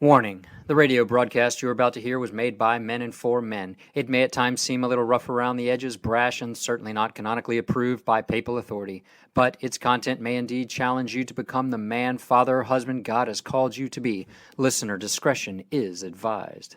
Warning: the radio broadcast you're about to hear was made by men and for men. It may at times seem a little rough around the edges, brash, and certainly not canonically approved by papal authority. But its content may indeed challenge you to become the man, father, husband God has called you to be. Listener discretion is advised.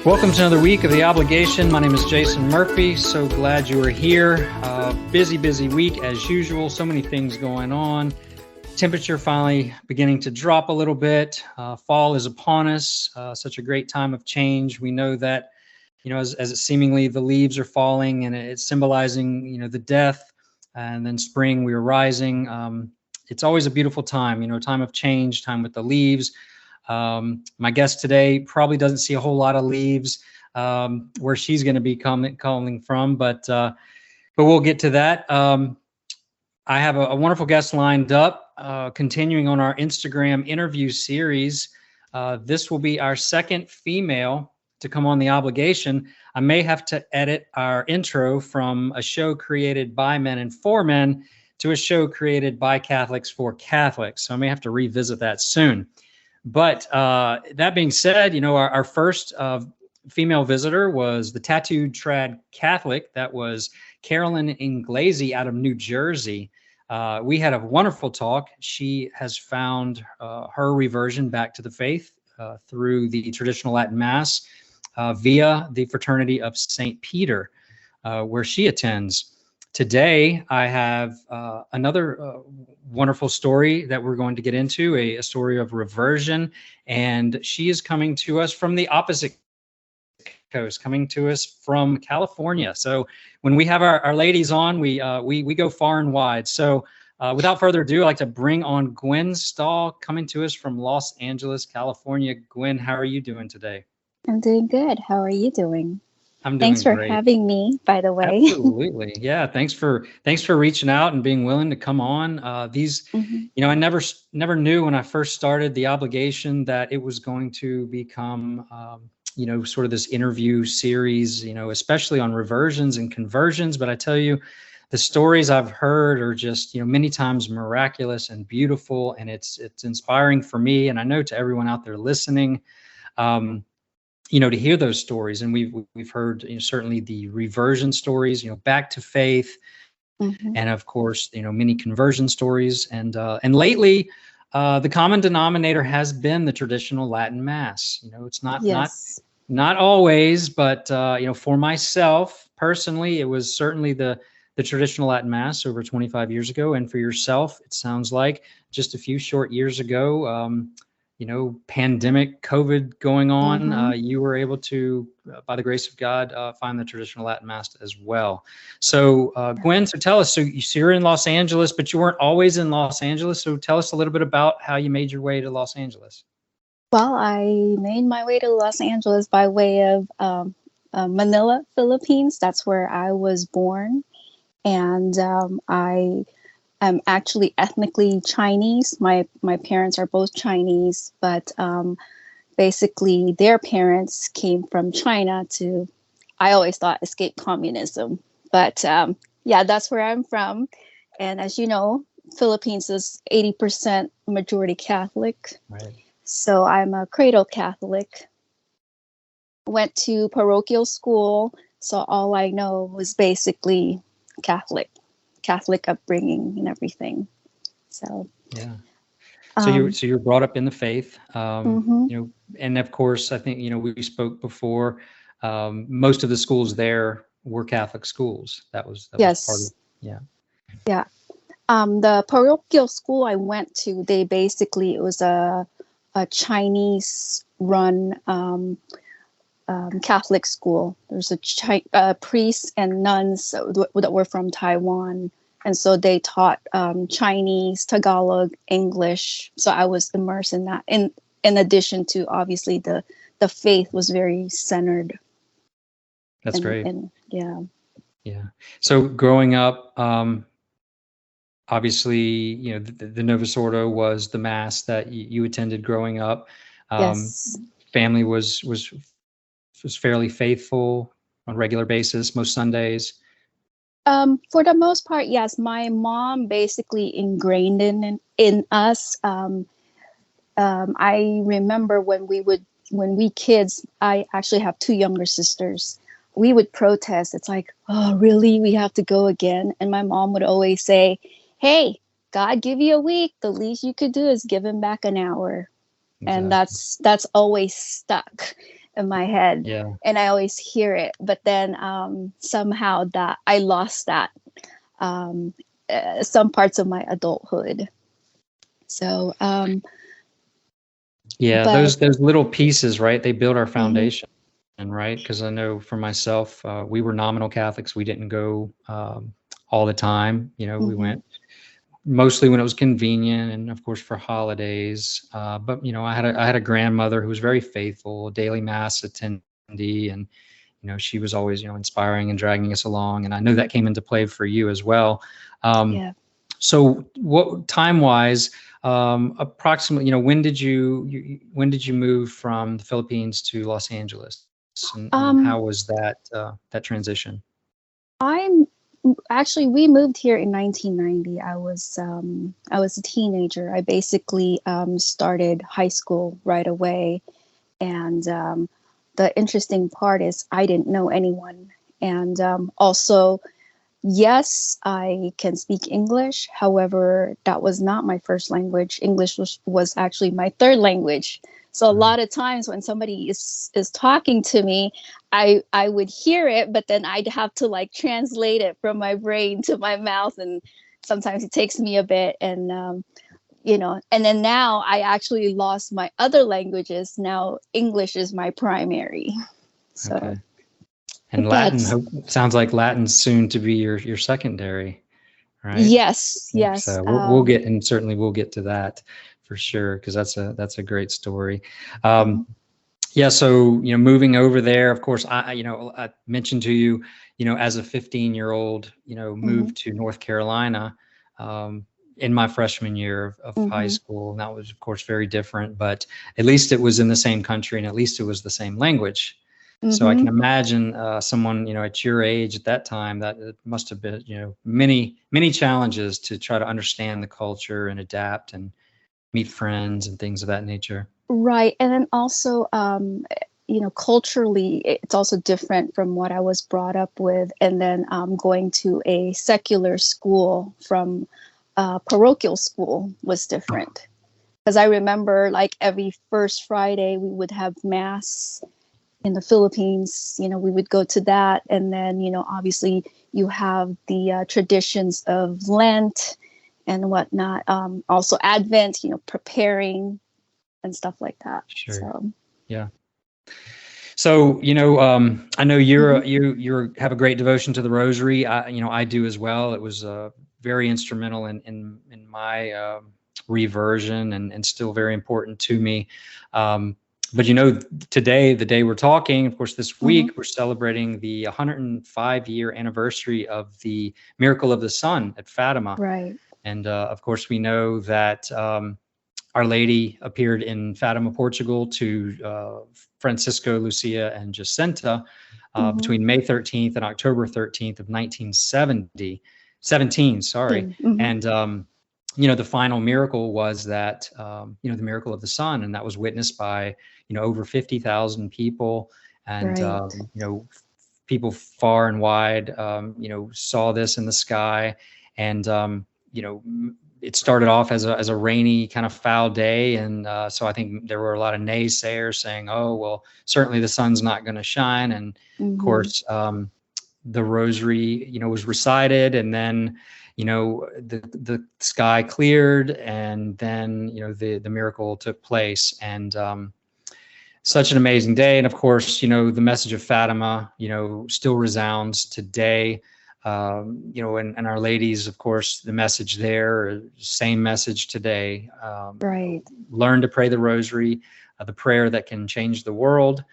Welcome to another week of The Obligation. My name is Jason Murphy. So glad you are here. Busy week as usual. So many things going on. Temperature finally beginning to drop a little bit. Fall is upon us. Such a great time of change. We know that, as it seemingly the leaves are falling and it's symbolizing, the death. And then spring, we are rising. It's always a beautiful time, time of change, time with the leaves. My guest today probably doesn't see a whole lot of leaves where she's going to be calling from, but we'll get to that. I have a wonderful guest lined up, continuing on our Instagram interview series. This will be our second female to come on The Obligation. I may have to edit our intro from a show created by men and for men to a show created by Catholics for Catholics. So I may have to revisit that soon. But that being said, our first female visitor was the tattooed trad Catholic. That was Carolyn Inglesi out of New Jersey. We had a wonderful talk. She has found her reversion back to the faith through the traditional Latin Mass via the Fraternity of St. Peter, where she attends. Today, I have another wonderful story that we're going to get into, a story of reversion, and she is coming to us from the opposite coast, coming to us from California. So when we have our ladies on, we go far and wide. So without further ado, I'd like to bring on Gwen Stall, coming to us from Los Angeles, California. Gwen, how are you doing today? I'm doing good. How are you doing? I'm doing Thanks for great. having me, by the way. Absolutely. Yeah. Thanks for reaching out and being willing to come on. I never knew when I first started The Obligation that it was going to become, sort of this interview series, especially on reversions and conversions. But I tell you, the stories I've heard are just, many times miraculous and beautiful, and it's inspiring for me. And I know to everyone out there listening, to hear those stories. And we've heard certainly the reversion stories, back to faith, and of course, many conversion stories. And lately, the common denominator has been the traditional Latin Mass. It's not always, but for myself personally, it was certainly the traditional Latin Mass over 25 years ago. And for yourself, it sounds like just a few short years ago, pandemic COVID going on, you were able to, by the grace of God, find the traditional Latin Mass as well. So Gwen, so tell us, so you're in Los Angeles, but you weren't always in Los Angeles. So tell us a little bit about how you made your way to Los Angeles. Well, I made my way to Los Angeles by way of Manila, Philippines. That's where I was born. And I'm actually ethnically Chinese. My parents are both Chinese, but basically their parents came from China to, I always thought, escape communism. But that's where I'm from. And as you know, Philippines is 80% majority Catholic. Right. So I'm a cradle Catholic. Went to parochial school, so all I know was basically Catholic upbringing and everything. So yeah. So you're brought up in the faith, and of course I think we spoke before. Most of the schools there were Catholic schools. That was part of Yeah. The parochial school I went to, it was a Chinese run Catholic school. There's a priests and nuns that were from Taiwan. And so they taught Chinese, Tagalog, English. So I was immersed in that. In addition to, obviously, the faith was very centered. That's great. Yeah. So growing up, obviously, the Novus Ordo was the mass that you attended growing up. Um, Yes. Family was fairly faithful on a regular basis, most Sundays. For the most part, yes. My mom basically ingrained in us. I remember when we kids, I actually have two younger sisters. We would protest. It's like, oh, really? We have to go again? And my mom would always say, "Hey, God give you a week. The least you could do is give him back an hour." And Exactly. that's always stuck in my head, Yeah. and I always hear it. But then somehow that I lost that um, some parts of my adulthood. So, Yeah, but those little pieces, right? They build our mhm, foundation, and right, because I know for myself, we were nominal Catholics. We didn't go all the time. We mhm, went mostly when it was convenient, and of course for holidays. But I had a grandmother who was very faithful, daily mass attendee, and she was always inspiring and dragging us along. And I know that came into play for you as well. Um, yeah. so what time wise, approximately, when did you move from the Philippines to Los Angeles, and Um, how was that transition? I'm actually we moved here in 1990. I was a teenager. I basically started high school right away, and the interesting part is I didn't know anyone, and also yes, I can speak English. However, that was not my first language. English was actually my third language. So a Right. lot of times when somebody is talking to me, I would hear it, but then I'd have to like translate it from my brain to my mouth, and sometimes it takes me a bit. And and then now I actually lost my other languages. Now English is my primary. So, Okay. And but Latin that's sounds like Latin's soon to be your secondary, right? yes, I think yes. so. We'll get, and certainly we'll get to that for sure, because that's a great story. Um, Mhm, yeah. So moving over there, of course, I mentioned to you, as a 15-year-old, mhm, moved to North Carolina um, in my freshman year of high mhm. school, and that was, of course, very different. But at least it was in the same country, and at least it was the same language. So I can Mhm. imagine someone, at your age at that time, that it must have been, many, many challenges to try to understand the culture and adapt and meet friends and things of that nature. Right. And then also, culturally, it's also different from what I was brought up with. And then going to a secular school from parochial school was different. Because I remember, like, every first Friday, we would have mass in the Philippines. We would go to that. And then, obviously, you have the traditions of Lent and whatnot. Also, Advent, preparing and stuff like that. Sure. So, Yeah. So, I know mhm, you have a great devotion to the Rosary. I do as well. It was very instrumental in my reversion, and still very important to me. Um, but today, the day we're talking, of course, this mhm, week we're celebrating the 105-year anniversary of the miracle of the sun at Fatima, right. and of course, we know that. Our Lady appeared in Fatima, Portugal, to Francisco, Lucia, and Jacinta Mhm, between May 13th and October 13th of 1970, 17, sorry. mhm, And, the final miracle was that, the miracle of the sun, and that was witnessed by, over 50,000 people. And, right. people far and wide, saw this in the sky. And, it started off as a rainy kind of foul day, and so I think there were a lot of naysayers saying, "Oh, well, certainly the sun's not going to shine." And of Mhm, course, the Rosary, was recited, and then, the sky cleared, and then the miracle took place, and such an amazing day. And of course, the message of Fatima, still resounds today. And Our Lady's, of course, the message there, same message today. right. Learn to pray the Rosary, the prayer that can change the world.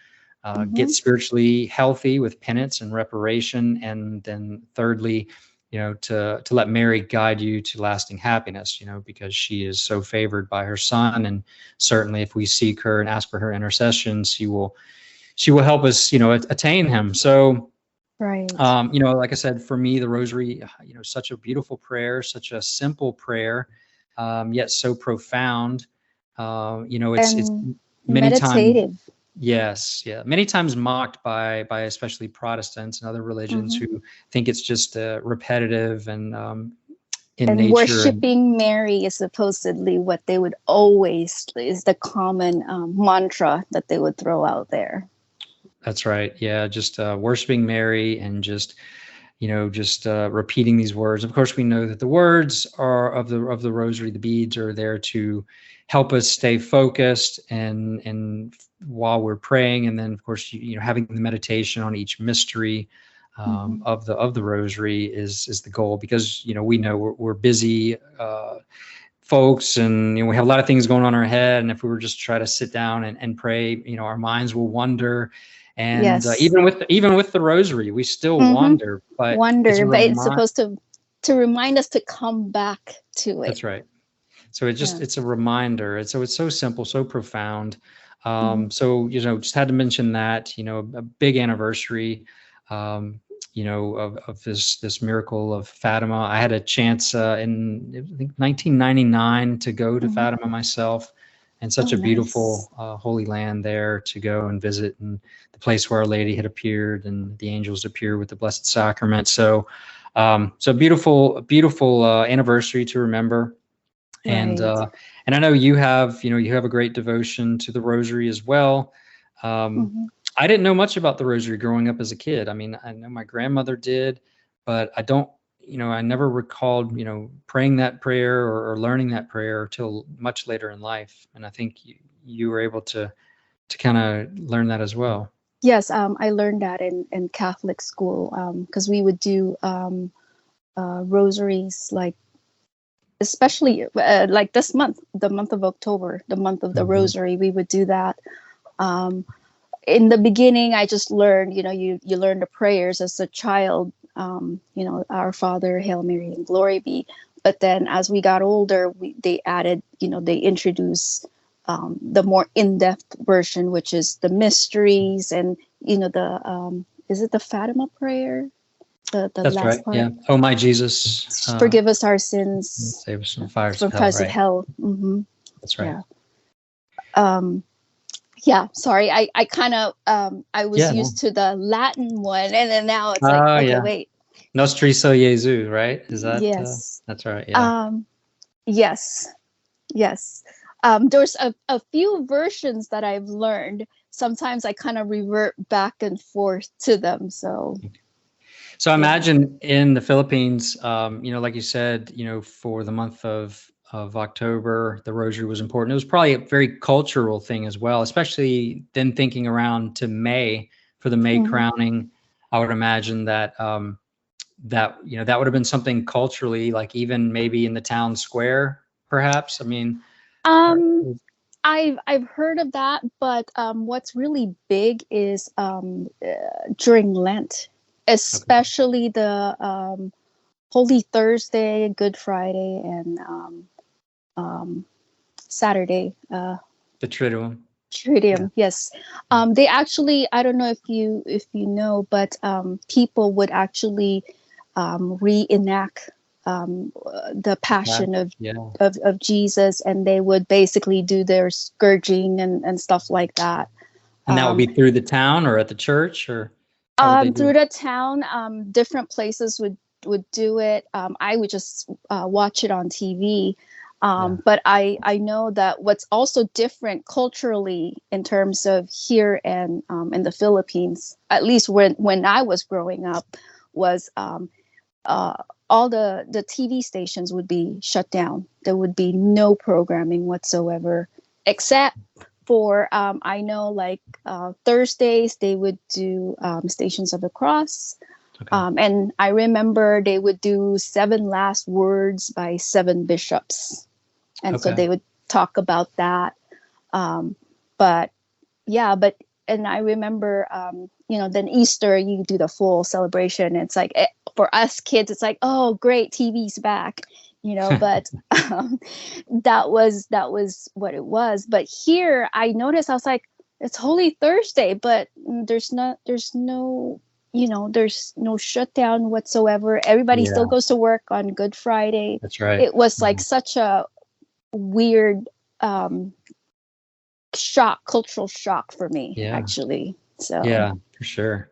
Get Mhm, spiritually healthy with penance and reparation, and then thirdly, to let Mary guide you to lasting happiness, because she is so favored by her son. And certainly if we seek her and ask for her intercession, she will help us, attain him. So, Right. like I said, for me, the Rosary, such a beautiful prayer, such a simple prayer, yet so profound. It's And many times, meditative. yes, yeah, many times mocked by especially Protestants and other religions Mm-hmm. who think it's just repetitive and in And nature. And worshiping Mary is supposedly what they would always is the common mantra that they would throw out there. that's right. Yeah, just worshiping Mary and just repeating these words. Of course, we know that the words are of the Rosary. The beads are there to help us stay focused and while we're praying, and then of course, having the meditation on each mystery of the Rosary is the goal, because we know we're busy folks, and we have a lot of things going on in our head, and if we were just try to sit down and pray, our minds will wander. And Yes. even with the Rosary, we still wander, but it's supposed to remind us to come back to it. That's right. So it's a reminder. And so it's so simple, so profound. So, just had to mention that, a big anniversary, of this miracle of Fatima. I had a chance in I think 1999 to go to Fatima myself, and such a beautiful holy land there to go and visit, and the place where Our Lady had appeared and the angels appeared with the Blessed Sacrament. So, beautiful anniversary to remember. And I know you have a great devotion to the Rosary as well. I didn't know much about the Rosary growing up as a kid. I mean, I know my grandmother did, but I don't, I never recalled, praying that prayer or learning that prayer till much later in life. And I think you were able to kind of learn that as well. Yes, I learned that in Catholic school, because we would do rosaries, like especially like this month, the month of October, the month of the Rosary. We would do that. In the beginning, I just learned, you learn the prayers as a child, Our Father, Hail Mary, and Glory be. But then as we got older, they added, they introduced the more in-depth version, which is the mysteries and, is it the Fatima prayer? That's last right. part. Yeah. Oh, my Jesus. Forgive us our sins. Save us from fires from of hell. fires Right. of hell. Mm-hmm. That's right. Yeah. Sorry. I kind of, I was used to the Latin one, and then now it's like, okay, wait. Nostri so Jesu, right? Is that? Yes. That's right. Yeah. Yes. There's a few versions that I've learned. Sometimes I kind of revert back and forth to them. So I imagine in the Philippines, like you said, for the month of October, the Rosary was important. It was probably a very cultural thing as well, especially then thinking around to May for the May crowning. I would imagine that that would have been something culturally, like even maybe in the town square, perhaps. I mean, I've heard of that, but what's really big is during Lent, especially the Holy Thursday, Good Friday, and Saturday. The Triduum. Triduum, yes. They actually, I don't know if you know, but people would actually reenact the Passion of Jesus, and they would basically do their scourging and stuff like that. And that would be through the town or at the church, or through the town. Different places would do it. I would just watch it on TV. But I know that what's also different culturally in terms of here and in the Philippines, at least when I was growing up, was all the TV stations would be shut down. There would be no programming whatsoever, except for I know, like Thursdays they would do Stations of the Cross. And I remember they would do 7 last words by 7 bishops. And so they would talk about that. And I remember, then Easter, you do the full celebration. It's like for us kids, it's like, oh, great, TV's back, but that was what it was. But here I noticed, I was like, it's Holy Thursday, but there's no shutdown whatsoever. Everybody still goes to work on Good Friday. That's right. It was like such a weird cultural shock for me, actually. So yeah, for sure.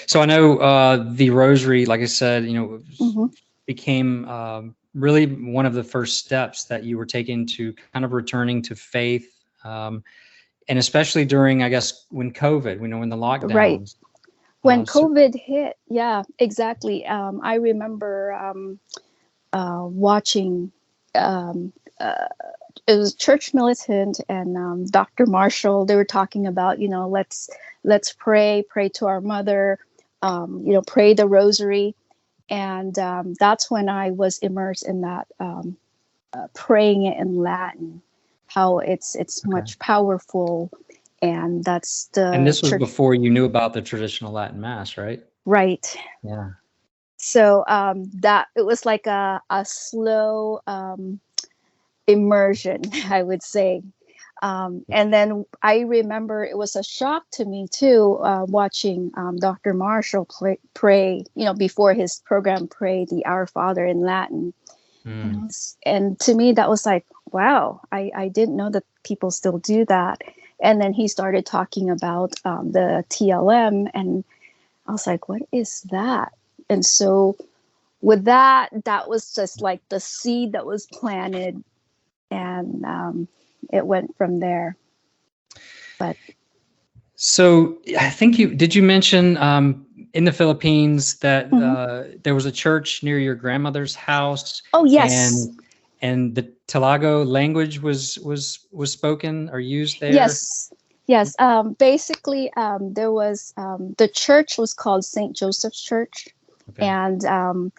So I know the Rosary, like I said, became really one of the first steps that you were taking to kind of returning to faith, and especially during, I guess, when COVID, when the lockdowns. Right. When COVID hit, yeah, exactly. I remember watching. It was Church Militant and Dr. Marshall. They were talking about, let's pray to our mother, pray the Rosary. And that's when I was immersed in that, praying it in Latin, how it's much powerful. And that's and this was before you knew about the traditional Latin Mass, right? Right. Yeah. So that it was like a slow immersion, I would say. And then I remember it was a shock to me too, watching Dr. Marshall pray, before his program, pray the Our Father in Latin. And to me, that was like, wow, I didn't know that people still do that. And then he started talking about the TLM, and I was like, what is that? And so with that was just like the seed that was planted, and it went from there. But so I think you mention in the Philippines that there was a church near your grandmother's house. Oh, yes. And the Talago language was spoken or used there? Yes. Basically, there was the church was called St. Joseph's Church. Okay. And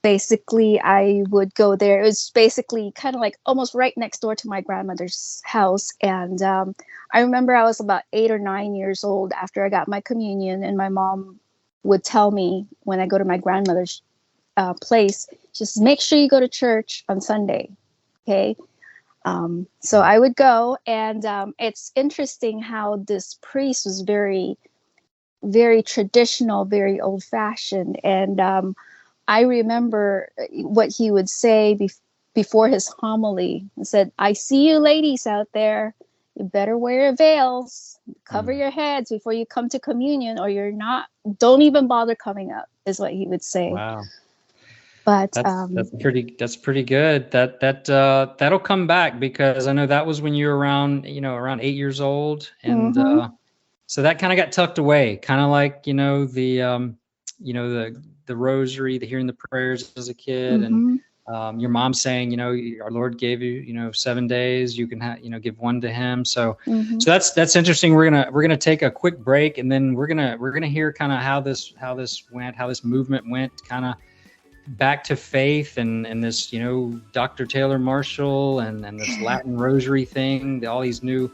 basically, I would go there. It was basically kind of like almost right next door to my grandmother's house. And I remember I was about 8 or 9 years old after I got my communion, and my mom would tell me when I go to my grandmother's place, just make sure you go to church on Sunday. Okay. So I would go, and it's interesting how this priest was very, very traditional, very old fashioned. And I remember what he would say before his homily. He said, I see you ladies out there. You better wear your veils, cover your heads before you come to communion, or don't even bother coming up, is what he would say. Wow. But that's pretty good. That'll come back, because I know that was when you were around 8 years old, and so that kind of got tucked away, kind of like the Rosary, the hearing the prayers as a kid, and your mom saying our Lord gave you 7 days, you can give one to Him. So that's interesting. We're gonna take a quick break, and then we're gonna hear kind of how this movement went, kind of back to faith, and this Dr. Taylor Marshall and this Latin Rosary thing, all these new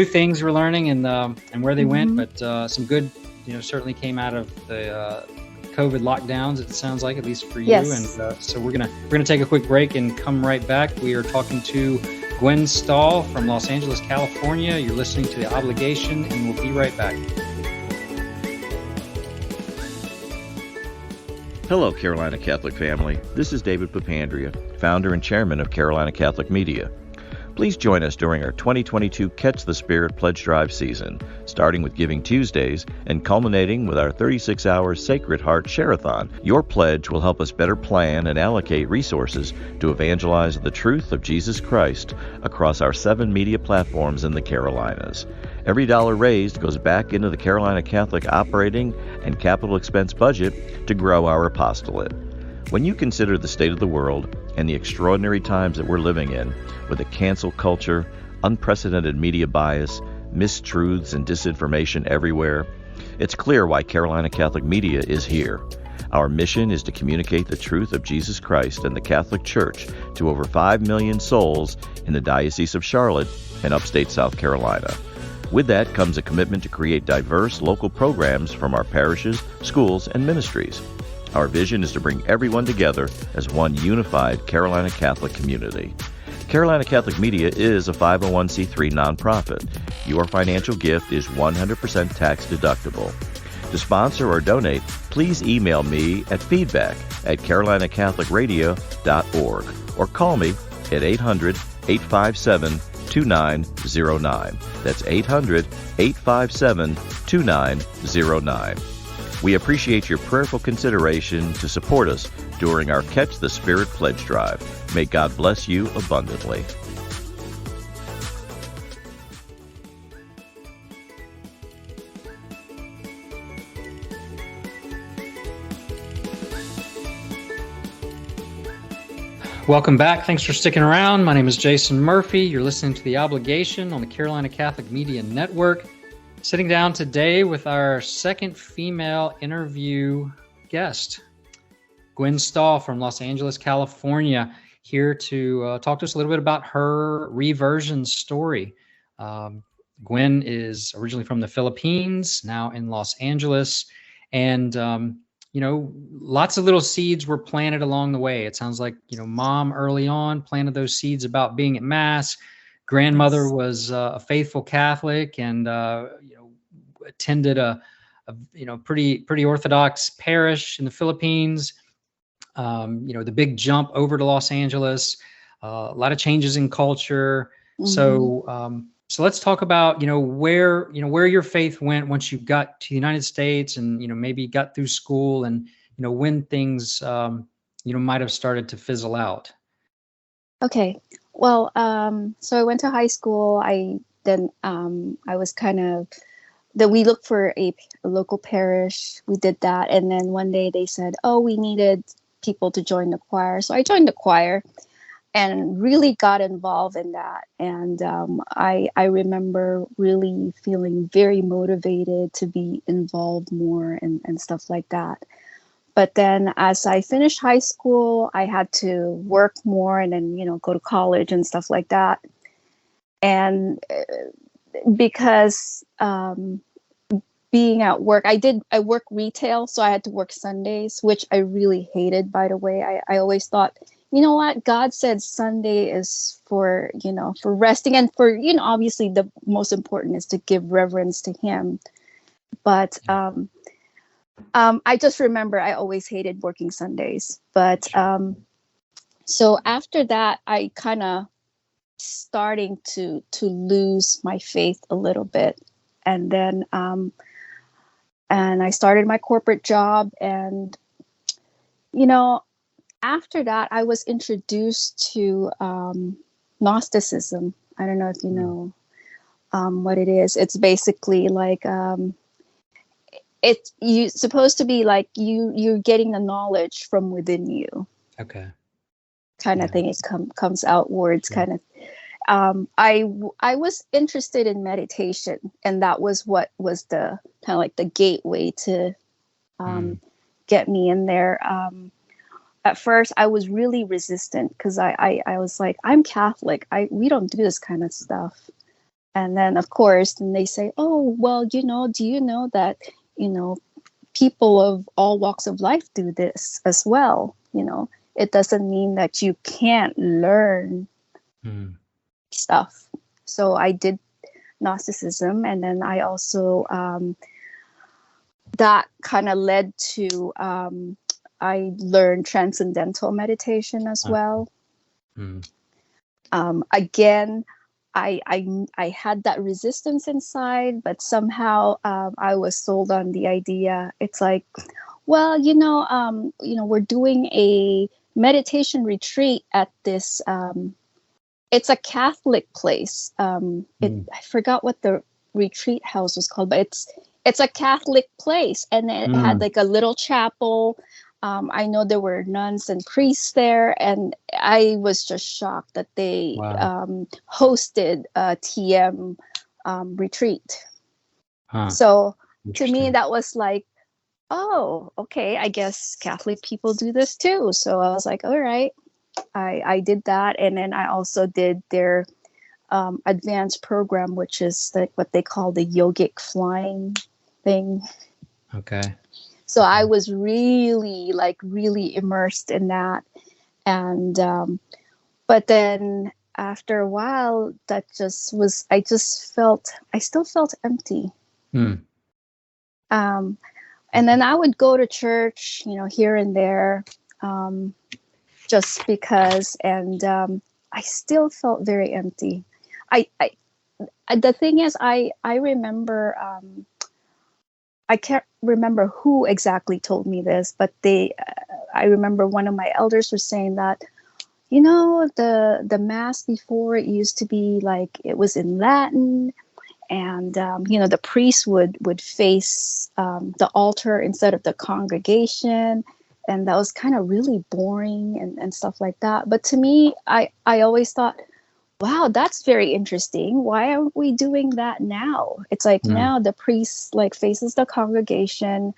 things we're learning, and where they went. But some good certainly came out of the COVID lockdowns, it sounds like, at least for you. Yes. And so we're gonna take a quick break and come right back. We are talking to Gwen Stall from Los Angeles, California. You're listening to The Obligation, and we'll be right back. Hello, Carolina Catholic family. This is David Papandrea, founder and chairman of Carolina Catholic Media. Please join us during our 2022 Catch the Spirit Pledge Drive season, starting with Giving Tuesdays and culminating with our 36-hour Sacred Heart Share-a-thon. Your pledge will help us better plan and allocate resources to evangelize the truth of Jesus Christ across our 7 media platforms in the Carolinas. Every dollar raised goes back into the Carolina Catholic operating and capital expense budget to grow our apostolate. When you consider the state of the world and the extraordinary times that we're living in, with a cancel culture, unprecedented media bias, mistruths and disinformation everywhere, it's clear why Carolina Catholic Media is here. Our mission is to communicate the truth of Jesus Christ and the Catholic Church to over 5 million souls in the Diocese of Charlotte and upstate South Carolina. With that comes a commitment to create diverse local programs from our parishes, schools, and ministries. Our vision is to bring everyone together as one unified Carolina Catholic community. Carolina Catholic Media is a 501c3 nonprofit. Your financial gift is 100% tax deductible. To sponsor or donate, please email me at feedback@carolinacatholicradio.org or call me at 800-857-2909. That's 800-857-2909. We appreciate your prayerful consideration to support us during our Catch the Spirit Pledge Drive. May God bless you abundantly. Welcome back. Thanks for sticking around. My name is Jason Murphy. You're listening to The Obligation on the Carolina Catholic Media Network. Sitting down today with our second female interview guest, Gwen Stall from Los Angeles, California, here to talk to us a little bit about her reversion story. Gwen is originally from the Philippines, now in Los Angeles, and lots of little seeds were planted along the way. It sounds like, mom early on planted those seeds about being at Mass. Grandmother was a faithful Catholic and, attended a pretty Orthodox parish in the Philippines. The big jump over to Los Angeles, a lot of changes in culture. Mm-hmm. So let's talk about, where your faith went once you got to the United States and, maybe got through school and, when things, might have started to fizzle out. Okay. Well, so I went to high school. I was we looked for a local parish. We did that. And then one day they said, we needed people to join the choir. So I joined the choir and really got involved in that. And I remember really feeling very motivated to be involved more and stuff like that. But then as I finished high school, I had to work more and then, go to college and stuff like that. And because being at work, I work retail, so I had to work Sundays, which I really hated, by the way. I always thought, you know what? God said Sunday is for resting and for, obviously the most important is to give reverence to him. But I just remember I always hated working Sundays. But so after that, I kind of starting to lose my faith a little bit. And then and I started my corporate job. And, after that, I was introduced to Gnosticism. I don't know if you know what it is. It's basically like it's supposed to be like you're getting the knowledge from within you. Okay. Kind of thing. It comes outwards, kind of. I was interested in meditation, and that was what was the kind of like the gateway to get me in there. At first, I was really resistant because I was like, I'm Catholic. We don't do this kind of stuff. And then, of course, then they say, oh, well, do you know that, people of all walks of life do this as well? It doesn't mean that you can't learn stuff. So I did Gnosticism, and then I also that kind of led to I learned transcendental meditation as well. Again, I had that resistance inside, but somehow I was sold on the idea. It's like, well, we're doing a meditation retreat at this. It's a Catholic place. I forgot what the retreat house was called, but it's a Catholic place, and it had like a little chapel. I know there were nuns and priests there, and I was just shocked that they hosted a TM retreat. So to me, that was like, oh, okay, I guess Catholic people do this too. So I was like, all right, I did that. And then I also did their advanced program, which is like what they call the yogic flying thing. Okay. So I was really immersed in that. And, but then after a while, I still felt empty. Hmm. And then I would go to church, here and there, just because, and I still felt very empty. The thing is, I remember, I can't remember who exactly told me this, but I remember one of my elders was saying that, the mass before, it used to be like it was in Latin, and the priest would face the altar instead of the congregation, and that was kind of really boring and stuff like that. But to me, I always thought, wow, that's very interesting. Why aren't we doing that now? It's like now the priest like faces the congregation.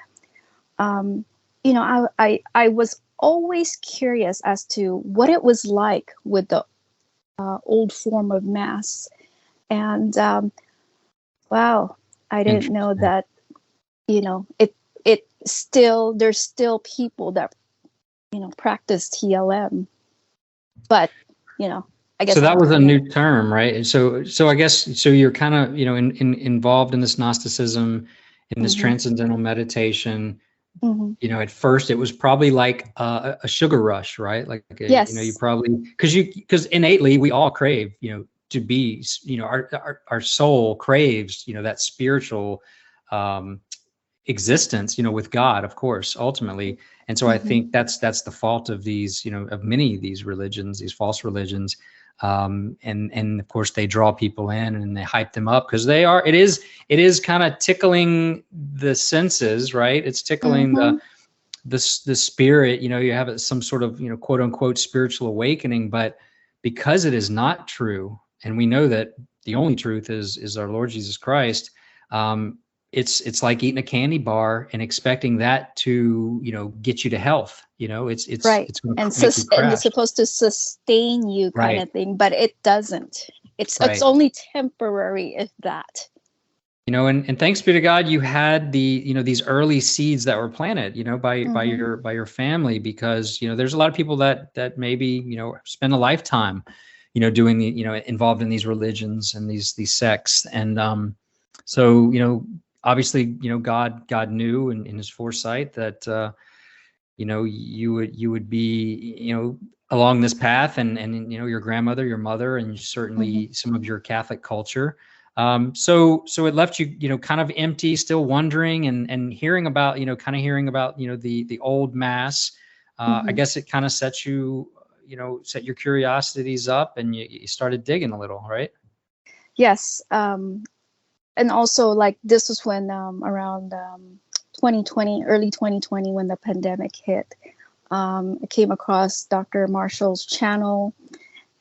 I was always curious as to what it was like with the old form of mass, and wow, I didn't know that. There's still people that practice TLM, but I guess So that I'm was a kind of. new term, right? So I guess so you're kind of involved in this Gnosticism, in this Mhm, transcendental meditation. mhm. At first it was probably like a sugar rush, right? Like you Yes, probably because innately we all crave to be our soul craves that spiritual um, existence with God, of course, ultimately. And so I mhm, think that's the fault of these of many of these religions, these false religions. And of course they draw people in and they hype them up because it is kind of tickling the senses, right? It's tickling mhm. the spirit. You have some sort of quote unquote spiritual awakening, but because it is not true, and we know that the only truth is our Lord Jesus Christ. It's like eating a candy bar and expecting that to get you to health. Right. It's going And to make you it's crash. supposed to sustain you, kind Right. of thing, but it doesn't. It's Right. only temporary, if that. And thanks be to God, you had these early seeds that were planted, by Mhm, your family, because, there's a lot of people that maybe, spend a lifetime, doing involved in these religions and these sects. And, so, obviously, God knew in his foresight that, you would be, along this path, and your grandmother, your mother, and mhm, certainly some of your Catholic culture. So it left you, kind of empty, still wondering and hearing about, the old mass. I mhm. guess it kind of set your curiosities up, and you started digging a little, right? Yes. And also, like, this was when around 2020, early 2020, when the pandemic hit. I came across Dr. Marshall's channel,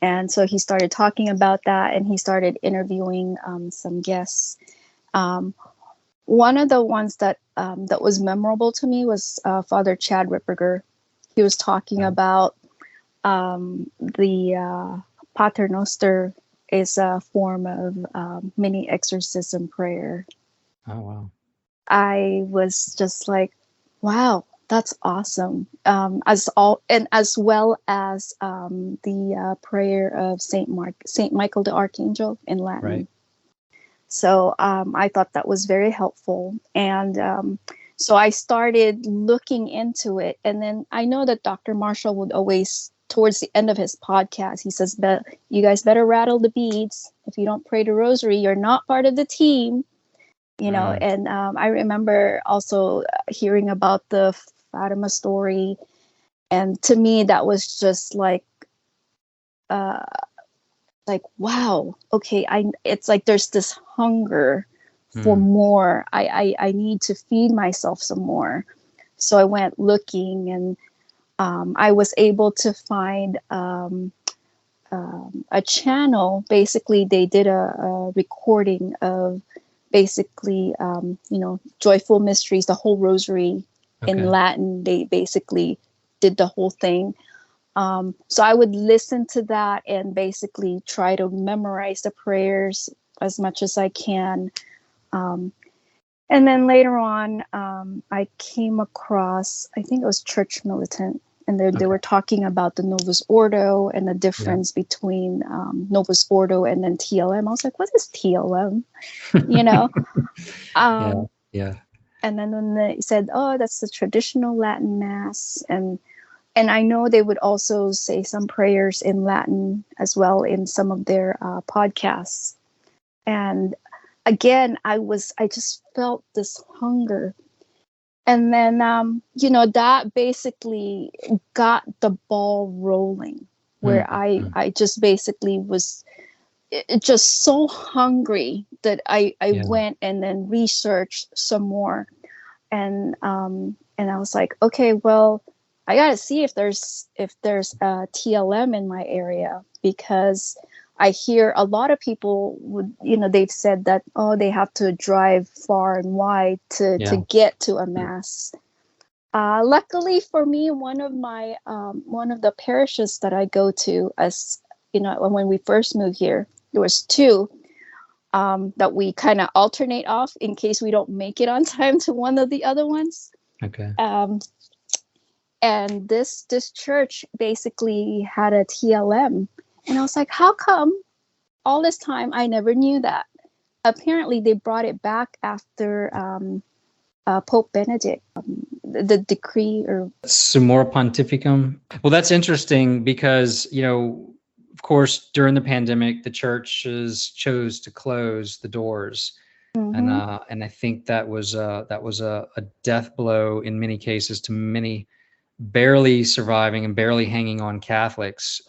and so he started talking about that, and he started interviewing some guests. Um, One of the ones that was memorable to me was Father Chad Ripperger. He was talking about the Pater Noster is a form of mini exorcism prayer. Oh, wow. I was just like, wow, that's awesome. As well as the prayer of Saint Michael the Archangel in Right. Latin. So I thought that was very helpful. And so I started looking into it. And then I know that Dr. Marshall would always, towards the end of his podcast, he says, you guys better rattle the beads. If you don't pray the rosary, you're not part of the team. Mm. And I remember also hearing about the Fatima story. And to me, that was just uh, like, wow, okay, it's like there's this hunger for Mm. more. I need to feed myself some more. So I went looking, and I was able to find a channel. Basically, they did a recording of basically, joyful mysteries, the whole rosary in Okay. Latin. They basically did the whole thing. So I would listen to that and basically try to memorize the prayers as much as I can. Um, And then later on, I came across, I think it was Church Militant, and they were talking about the Novus Ordo and the difference between Novus Ordo and then TLM. I was like, what is TLM? You know? Yeah. And then when they said, oh, that's the traditional Latin Mass. And I know they would also say some prayers in Latin as well in some of their podcasts. And again, I just felt this hunger. And then, that basically got the ball rolling, where I just basically was just so hungry that I went and then researched some more. And I was like, okay, well, I got to see if there's a TLM in my area, because I hear a lot of people would, they've said that, oh, they have to drive far and wide to get to a Mass. Luckily for me, one of the parishes that I go to, as when we first moved here, there was two that we kind of alternate off in case we don't make it on time to one of the other ones. Okay. And this church basically had a TLM. And I was like, how come all this time I never knew that? Apparently, they brought it back after Pope Benedict, the decree or Summorum Pontificum. Well, that's interesting because, of course, during the pandemic, the churches chose to close the doors. Mm-hmm. And I think that was a death blow in many cases to many barely surviving and barely hanging on Catholics.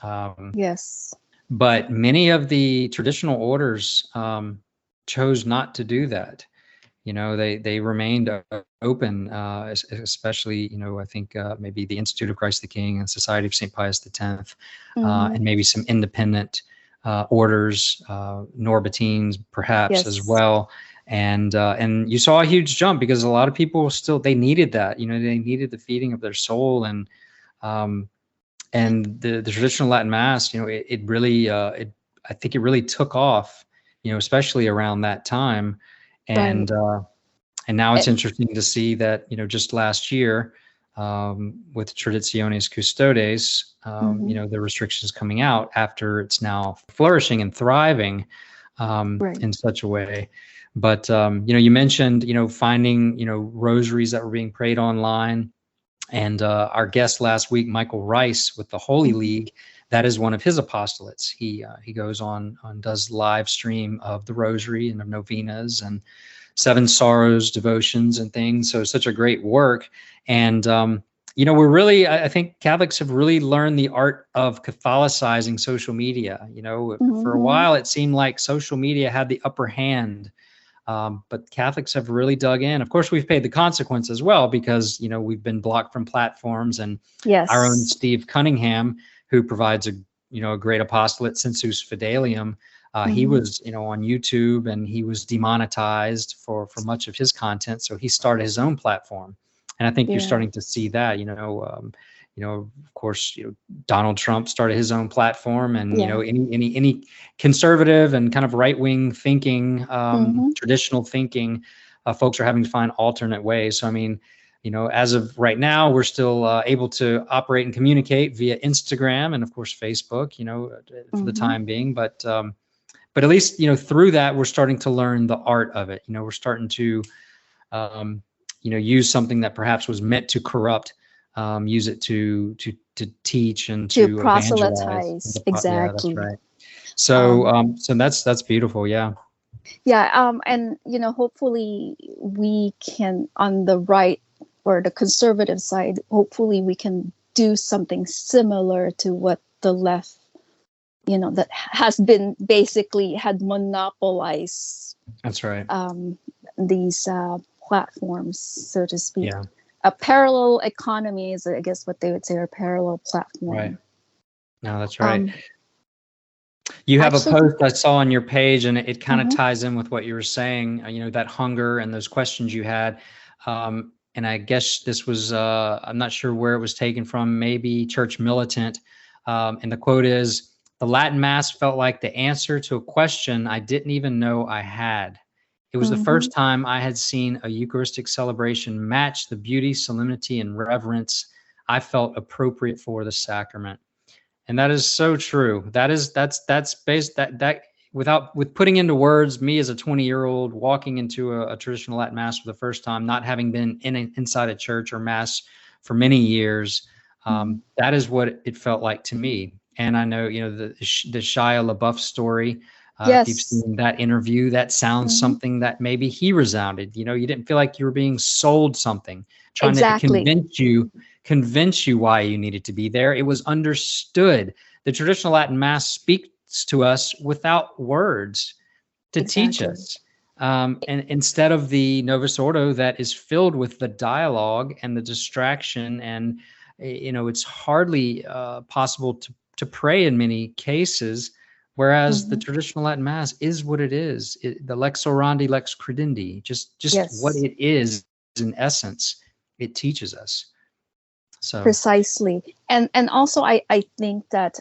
Yes. But many of the traditional orders chose not to do that. They remained open, especially, I think maybe the Institute of Christ the King and Society of St. Pius X, and maybe some independent orders, Norbertines perhaps as well. And you saw a huge jump because a lot of people they needed that, they needed the feeding of their soul. And the traditional Latin Mass, it really, I think it really took off, especially around that time. And now it's interesting to see that, just last year with Traditionis Custodes, the restrictions coming out after it's now flourishing and thriving in such a way. But, you mentioned, finding, rosaries that were being prayed online. And our guest last week, Michael Rice with the Holy League, that is one of his apostolates. He goes on does live stream of the Rosary and of novenas and Seven Sorrows devotions and things. So such a great work. And, we're really, I think Catholics have really learned the art of Catholicizing social media. For a while, it seemed like social media had the upper hand. But Catholics have really dug in. Of course, we've paid the consequence as well because, we've been blocked from platforms. And our own Steve Cunningham, who provides a great apostolate, Sensus Fidelium, he was, on YouTube, and he was demonetized for much of his content. So he started his own platform. And I think you're starting to see that, of course, Donald Trump started his own platform, and any conservative and kind of right-wing thinking, traditional thinking, folks are having to find alternate ways. So I mean, as of right now, we're still able to operate and communicate via Instagram and of course Facebook, for the time being. But at least through that, we're starting to learn the art of it. We're starting to use something that perhaps was meant to corrupt. Use it to teach and to proselytize. Exactly. Yeah, that's right. So so that's beautiful. Yeah. Yeah. And hopefully we can, on the right or the conservative side, hopefully we can do something similar to what the left, that has been basically had monopolized. That's right. These platforms, so to speak. Yeah. A parallel economy is, I guess, what they would say, or parallel platform. Right. No, that's right. You have a post I saw on your page, and it kind of ties in with what you were saying, that hunger and those questions you had. And I guess this was, I'm not sure where it was taken from, maybe Church Militant. And the quote is, "The Latin Mass felt like the answer to a question I didn't even know I had. It was the first time I had seen a Eucharistic celebration match the beauty, solemnity, and reverence I felt appropriate for the sacrament. And that is so true. That's based that with putting into words, me as a 20-year-old walking into a traditional Latin Mass for the first time, not having been inside a church or Mass for many years, that is what it felt like to me. And I know, the Shia LaBeouf story. If you've seen that interview, that sounds something that maybe he resounded. You didn't feel like you were being sold something, trying to convince you why you needed to be there. It was understood. The traditional Latin Mass speaks to us without words to teach us. And instead of the Novus Ordo that is filled with the dialogue and the distraction, and it's hardly possible to pray in many cases. Whereas the traditional Latin Mass is what it is. The lex orandi, lex credendi, just what it is in essence, it teaches us. So precisely. And also I think that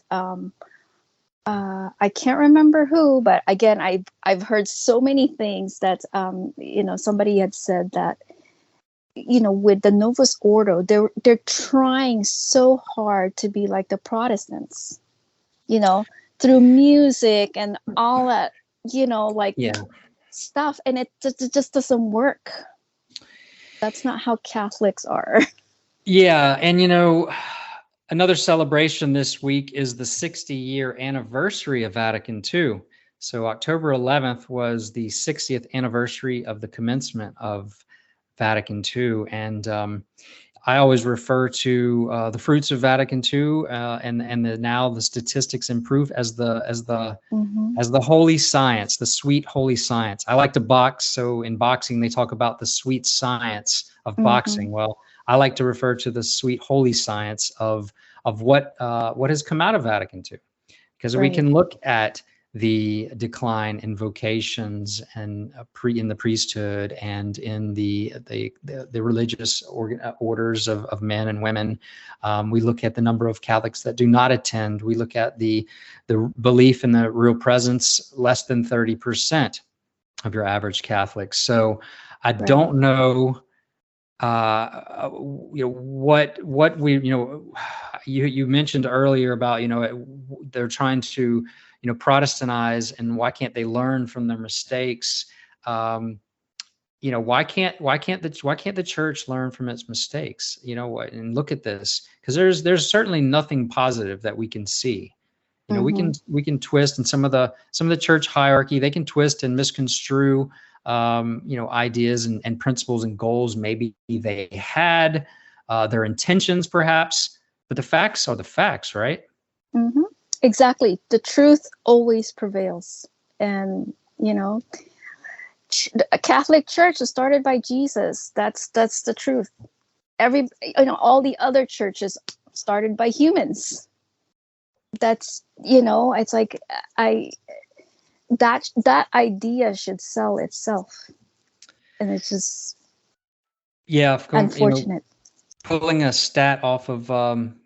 I can't remember who, but again, I've heard so many things that somebody had said that with the Novus Ordo, they're trying so hard to be like the Protestants, through music and all that, stuff. And it just doesn't work. That's not how Catholics are. Yeah. And, another celebration this week is the 60-year anniversary of Vatican II. So October 11th was the 60th anniversary of the commencement of Vatican II. And I always refer to the fruits of Vatican II and now the statistics improve as the holy science, the sweet holy science. I like to box, so in boxing they talk about the sweet science of boxing. Well, I like to refer to the sweet holy science of what has come out of Vatican II, because we can look at the decline in vocations and in the priesthood and in the religious orders of men and women. We look at the number of Catholics that do not attend. We look at the belief in the real presence, less than 30% of your average Catholic. So I don't know what we you mentioned earlier about they're trying to Protestantize, and why can't they learn from their mistakes? Why can't the church learn from its mistakes? And look at this, because there's certainly nothing positive that we can see. We can twist, and some of the church hierarchy, they can twist and misconstrue ideas and principles and goals maybe they had, their intentions perhaps, but the facts are the facts, right? Exactly. The truth always prevails. And, a Catholic Church is started by Jesus. That's the truth. All the other churches started by humans. That's, it's like, that idea should sell itself. And it's just unfortunate. Pulling a stat off of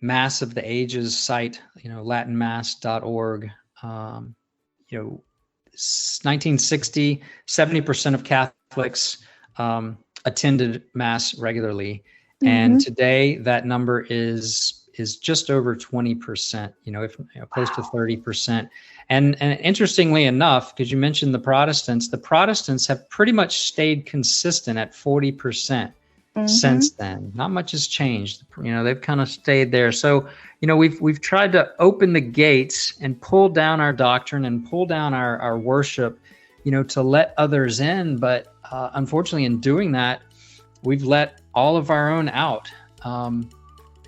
Mass of the Ages site, latinmass.org, 1960, 70% of Catholics attended Mass regularly. And today that number is just over 20%, close to 30%. And interestingly enough, because you mentioned the Protestants have pretty much stayed consistent at 40%. Since then. Not much has changed. They've kind of stayed there. So, we've tried to open the gates and pull down our doctrine and pull down our worship, to let others in. But unfortunately, in doing that, we've let all of our own out. And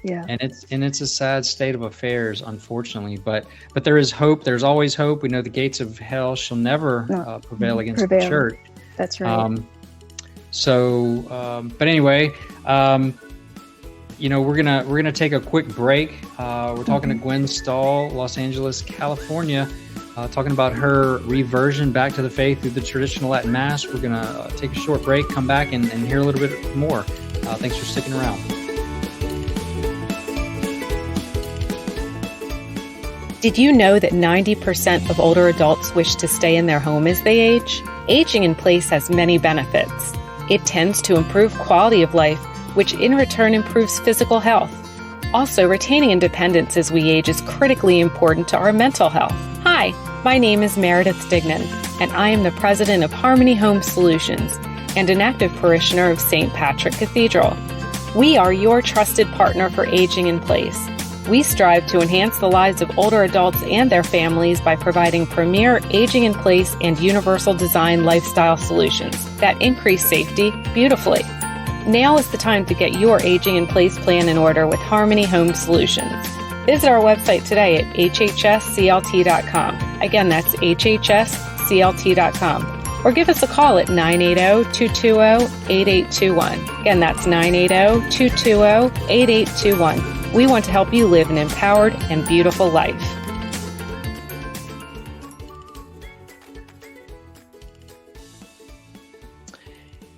it's a sad state of affairs, unfortunately. But there is hope. There's always hope. We know the gates of hell shall never prevail against the church. That's right. But anyway, we're gonna take a quick break. We're talking to Gwen Stall, Los Angeles, California, talking about her reversion back to the faith through the traditional Latin Mass. We're gonna take a short break, come back and hear a little bit more. Thanks for sticking around. Did you know that 90% of older adults wish to stay in their home as they age? Aging in place has many benefits. It tends to improve quality of life, which in return improves physical health. Also, retaining independence as we age is critically important to our mental health. Hi, my name is Meredith Stignan, and I am the president of Harmony Home Solutions and an active parishioner of St. Patrick Cathedral. We are your trusted partner for aging in place. We strive to enhance the lives of older adults and their families by providing premier aging in place and universal design lifestyle solutions that increase safety beautifully. Now is the time to get your aging in place plan in order with Harmony Home Solutions. Visit our website today at hhsclt.com. Again, that's hhsclt.com. Or give us a call at 980-220-8821. Again, that's 980-220-8821. We want to help you live an empowered and beautiful life.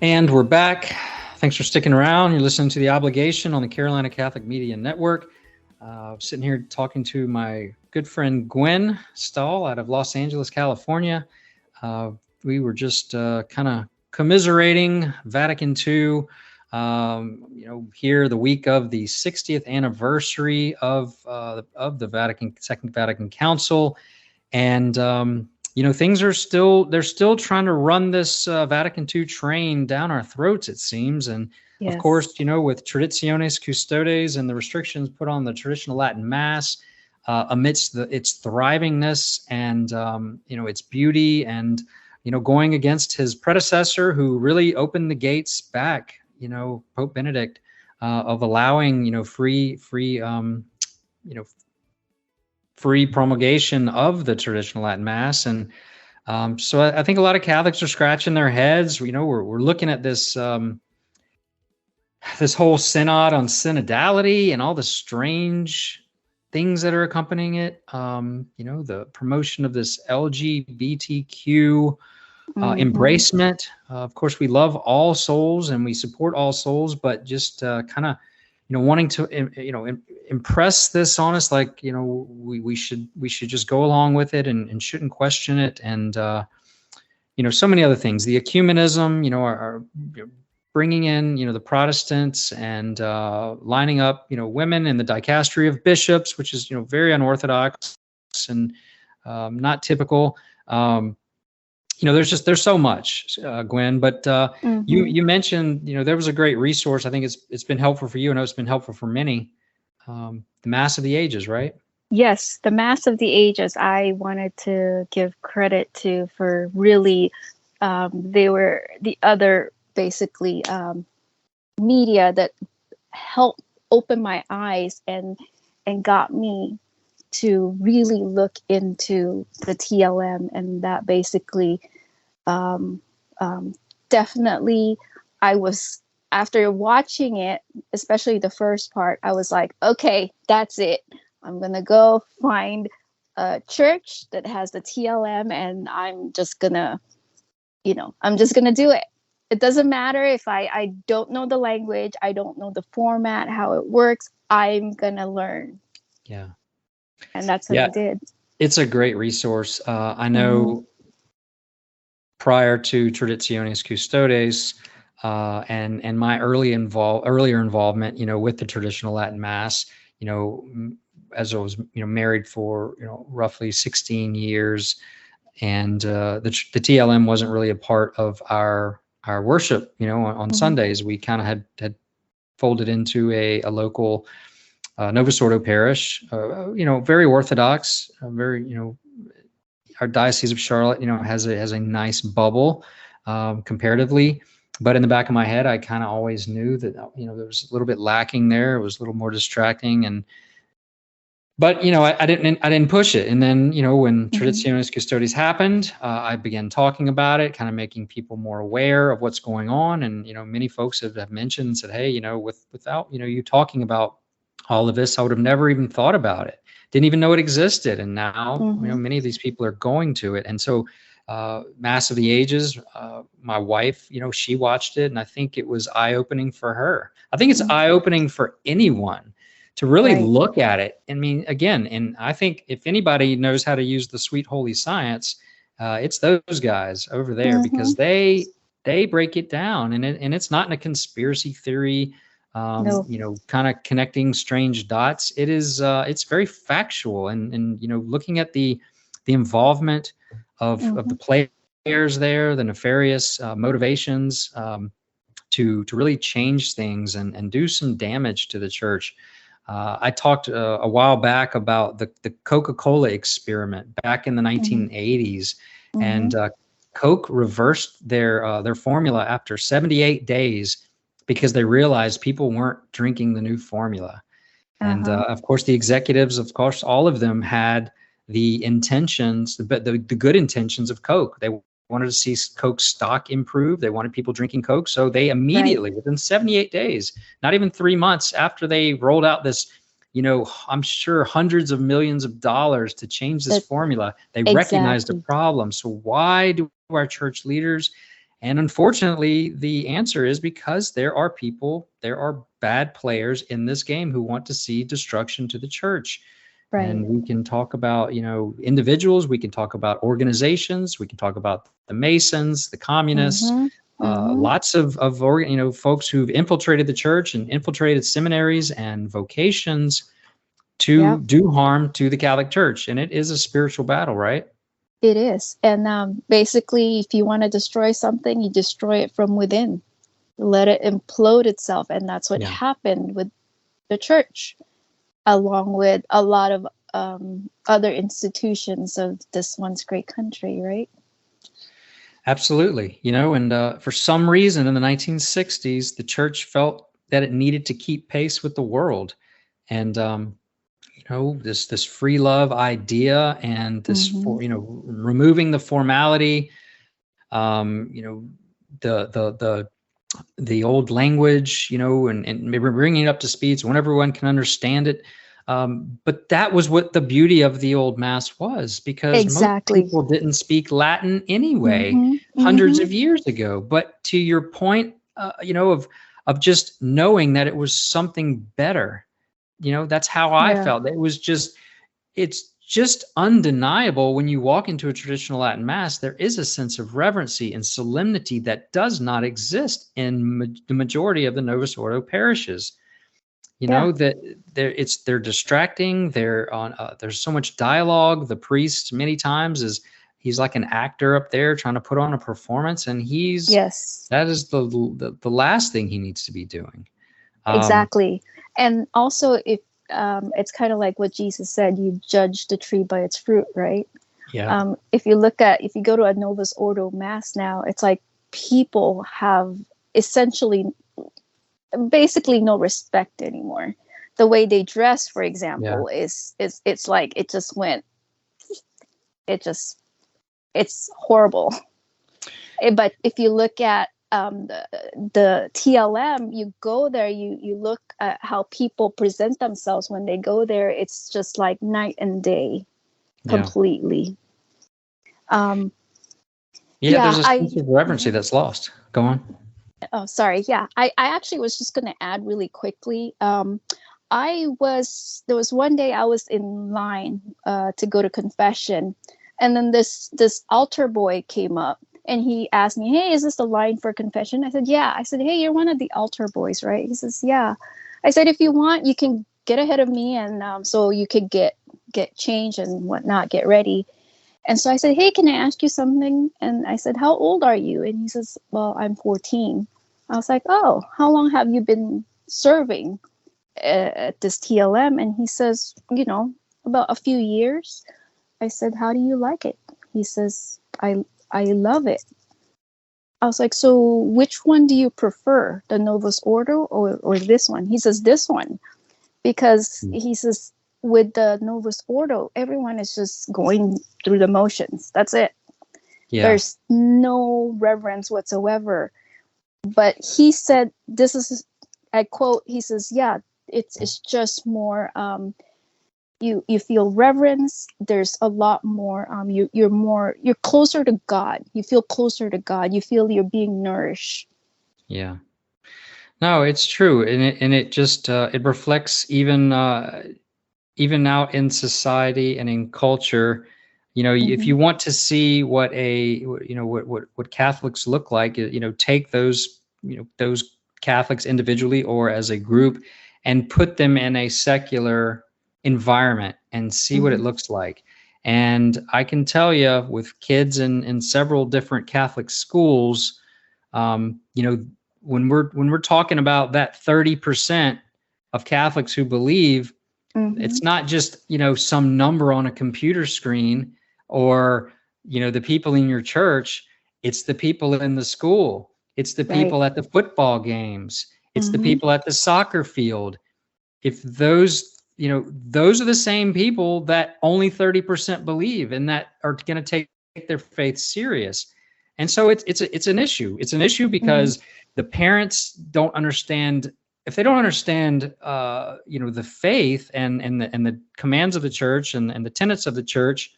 And we're back. Thanks for sticking around. You're listening to The Obligation on the Carolina Catholic Media Network. Sitting here talking to my good friend Gwen Stall out of Los Angeles, California. We were just kind of commiserating Vatican II, here the week of the 60th anniversary of the Second Vatican Council, and things are they're still trying to run this Vatican II train down our throats, it seems, and yes. Of course, with Traditionis Custodes and the restrictions put on the traditional Latin Mass, amidst its thrivingness and its beauty, and going against his predecessor, who really opened the gates back, Pope Benedict, of allowing free promulgation of the traditional Latin Mass. And so I think a lot of Catholics are scratching their heads. We're looking at this this whole synod on synodality and all the strange things that are accompanying it. The promotion of this LGBTQ embracement. Of course, we love all souls and we support all souls, but just kind of, wanting to, impress this on us, like, we should just go along with it and shouldn't question it. And, so many other things, the ecumenism, are bringing in, the Protestants and lining up, women in the dicastery of bishops, which is, very unorthodox and not typical. There's so much, Gwen, but you mentioned, there was a great resource. I think it's been helpful for you. I know it's been helpful for many. The Mass of the Ages, right? Yes, the Mass of the Ages. I wanted to give credit to for really, they were the other basically media that helped open my eyes and got me to really look into the TLM, and that basically definitely I was, after watching it, especially the first part, I was like, okay, that's it. I'm going to go find a church that has the TLM, and I'm just going to do it. It doesn't matter if I don't know the language, I don't know the format, how it works, I'm going to learn. Yeah. And that's what I did. It's a great resource. I know prior to Traditionis Custodes and my earlier involvement, with the traditional Latin Mass, as I was, married for, roughly 16 years, and the TLM wasn't really a part of our worship, on Sundays. We kind of had folded into a local Novus Ordo parish, very Orthodox, very, our Diocese of Charlotte, has a nice bubble comparatively. But in the back of my head, I kind of always knew that, there was a little bit lacking there. It was a little more distracting. But I didn't push it. And then, when Traditionis Custodes happened, I began talking about it, kind of making people more aware of what's going on. And, many folks have mentioned and said, hey, without, you talking about all of this, I would have never even thought about it. Didn't even know it existed. And now, many of these people are going to it. And so Mass of the Ages, my wife, she watched it, and I think it was eye-opening for her. I think it's eye-opening for anyone to really look at it. I mean, again, and I think if anybody knows how to use the sweet holy science, It's those guys over there, Mm-hmm. because they break it down, and it's not in a conspiracy theory, No. kind of connecting strange dots. It is it's very factual, and looking at the involvement of Mm-hmm. the players there, the nefarious motivations, to really change things and do some damage to the church. I talked a while back about the Coca-Cola experiment back in the Mm-hmm. 1980s, Mm-hmm. and Coke reversed their formula after 78 days because they realized people weren't drinking the new formula. And Uh-huh. of course, the executives, of course, all of them had the intentions, the good intentions of Coke. They wanted to see Coke stock improve. They wanted people drinking Coke. So they Right. immediately, within 78 days, not even 3 months after they rolled out this, I'm sure hundreds of millions of dollars to change this That formula, they recognized the exactly. problem. So why do our church leaders? And unfortunately, the answer is because there are bad players in this game who want to see destruction to the church. Right. And we can talk about, individuals, we can talk about organizations, we can talk about the Masons, the communists, Mm-hmm. Mm-hmm. lots of folks who've infiltrated the church and infiltrated seminaries and vocations to Yep. do harm to the Catholic Church. And it is a spiritual battle, right? It is. And basically, if you want to destroy something, you destroy it from within. Let it implode itself. And that's what Yeah. happened with the church, along with a lot of other institutions of this once great country, right? Absolutely. And for some reason in the 1960s, the church felt that it needed to keep pace with the world. And, this free love idea, and this, Mm-hmm. removing the formality, the old language, and maybe bringing it up to speed so when everyone can understand it. But that was what the beauty of the old Mass was, because most Exactly. people didn't speak Latin anyway, Mm-hmm. hundreds Mm-hmm. of years ago. But to your point, of just knowing that it was something better, that's how I Yeah. felt. It's just undeniable when you walk into a traditional Latin Mass, there is a sense of reverency and solemnity that does not exist in the majority of the Novus Ordo parishes. Yeah. That they're distracting. There's so much dialogue. The priest many times he's like an actor up there trying to put on a performance, and Yes. that is the last thing he needs to be doing. Exactly. And also, if it's kind of like what Jesus said, you judge the tree by its fruit, right? Yeah. If you go to a Novus Ordo Mass now, it's like people have essentially, basically no respect anymore. The way they dress, for example, is it's like it's horrible. But if you look at the TLM, you go there, you look at how people present themselves when they go there. It's just like night and day, completely. There's a sense of reverency that's lost. Go on. Oh, sorry. Yeah, I actually was just going to add really quickly. There was one day I was in line to go to confession, and then this altar boy came up. And he asked me, "Hey, is this the line for confession?" I said, "Yeah." I said, "Hey, you're one of the altar boys, right?" He says, "Yeah." I said, "If you want, you can get ahead of me, and so you could get changed and whatnot, get ready." And so I said, "Hey, can I ask you something?" And I said, "How old are you?" And he says, "Well, I'm 14." I was like, "Oh, how long have you been serving at this TLM?" And he says, "About a few years." I said, "How do you like it?" He says, I love it." I was like, "So which one do you prefer, the Novus Ordo or this one?" He says, "This one." Because he says, with the Novus Ordo, everyone is just going through the motions. That's it. Yeah. There's no reverence whatsoever. But he said, this is, I quote, he says, "Yeah, it's just more, you feel reverence. There's a lot more, you're closer to God. You feel closer to God. You feel you're being nourished." Yeah. No, it's true. And it just, it reflects even out in society and in culture, If you want to see what what Catholics look like, take those those Catholics individually or as a group and put them in a secular environment and see what it looks like. And I can tell you, with kids in several different Catholic schools, when we're talking about that 30% of Catholics who believe, it's not just some number on a computer screen or the people in your church. It's the people in the school. It's the people at the football games. It's the people at the soccer field. If those those are the same people that only 30% believe and that are going to take their faith serious. And so it's an issue. It's an issue because the parents don't understand. If they don't understand, the faith and the commands of the church and the tenets of the church,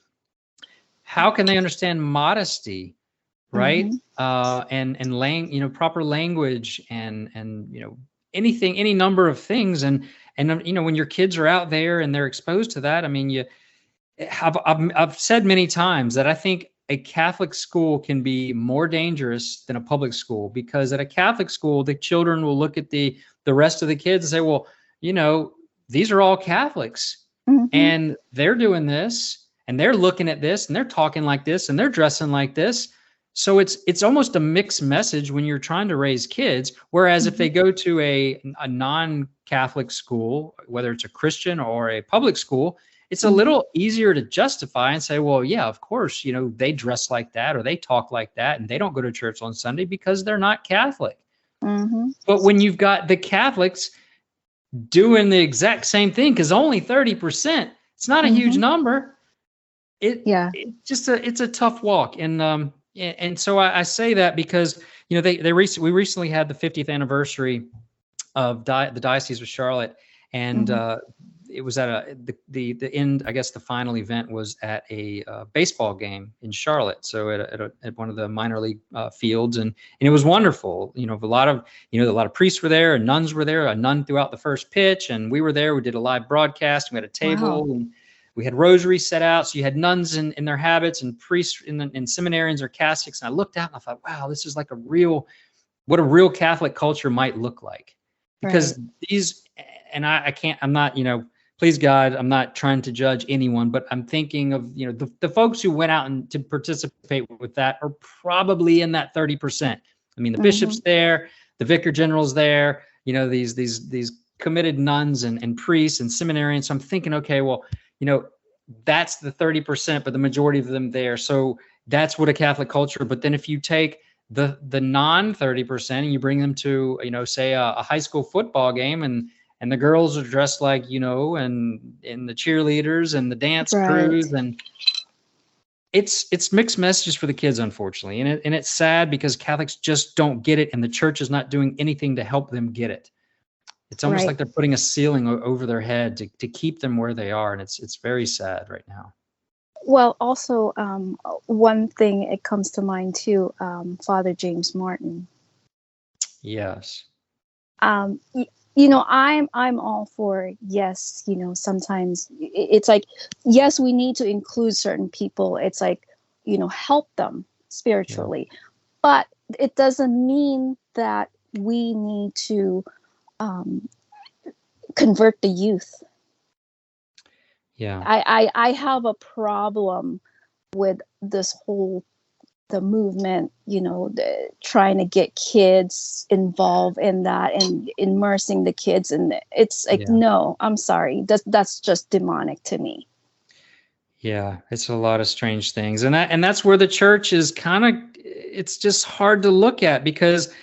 how can they understand modesty, right? And proper language and anything, any number of things. And when your kids are out there and they're exposed to that, I mean, I've said many times that I think a Catholic school can be more dangerous than a public school, because at a Catholic school, the children will look at the rest of the kids and say, well, these are all Catholics and they're doing this and they're looking at this and they're talking like this and they're dressing like this. So it's almost a mixed message when you're trying to raise kids. Whereas if they go to a non-Catholic school, whether it's a Christian or a public school, it's a little easier to justify and say, well, yeah, of course, they dress like that or they talk like that and they don't go to church on Sunday because they're not Catholic. But when you've got the Catholics doing the exact same thing, because only 30%, it's not a huge number. It's a tough walk. And so I say that because, we recently had the 50th anniversary of the Diocese of Charlotte, and it was at the end. I guess the final event was at a baseball game in Charlotte. So at one of the minor league fields, and it was wonderful. A lot of priests were there, and nuns were there. A nun throughout the first pitch, and we were there. We did a live broadcast. We had a table, and we had Rosary set out. So you had nuns in their habits and priests and seminarians or Catholics. And I looked out and I thought, wow, this is like what a real Catholic culture might look like. Because please God, I'm not trying to judge anyone, but I'm thinking of, the folks who went out and to participate with that are probably in that 30%. I mean, the bishop's there, the vicar general's there, these committed nuns and priests and seminarians. So I'm thinking, okay, well, that's the 30%, but the majority of them there. So that's what a Catholic culture. But then if you take the non 30% and you bring them to, say a high school football game, and the girls are dressed like, and the cheerleaders and the dance crews, and it's mixed messages for the kids, unfortunately. And it's sad because Catholics just don't get it, and the church is not doing anything to help them get it. It's almost like they're putting a ceiling over their head to keep them where they are. And it's very sad right now. Well, also, one thing it comes to mind too, Father James Martin. Yes. I'm all for, yes, sometimes it's like, yes, we need to include certain people. It's like, help them spiritually, but it doesn't mean that we need to convert the youth. Yeah. I have a problem with this whole, the movement, trying to get kids involved in that and immersing the kids. And it's like, no, I'm sorry. That's just demonic to me. Yeah. It's a lot of strange things. And that's where the church is it's just hard to look at, because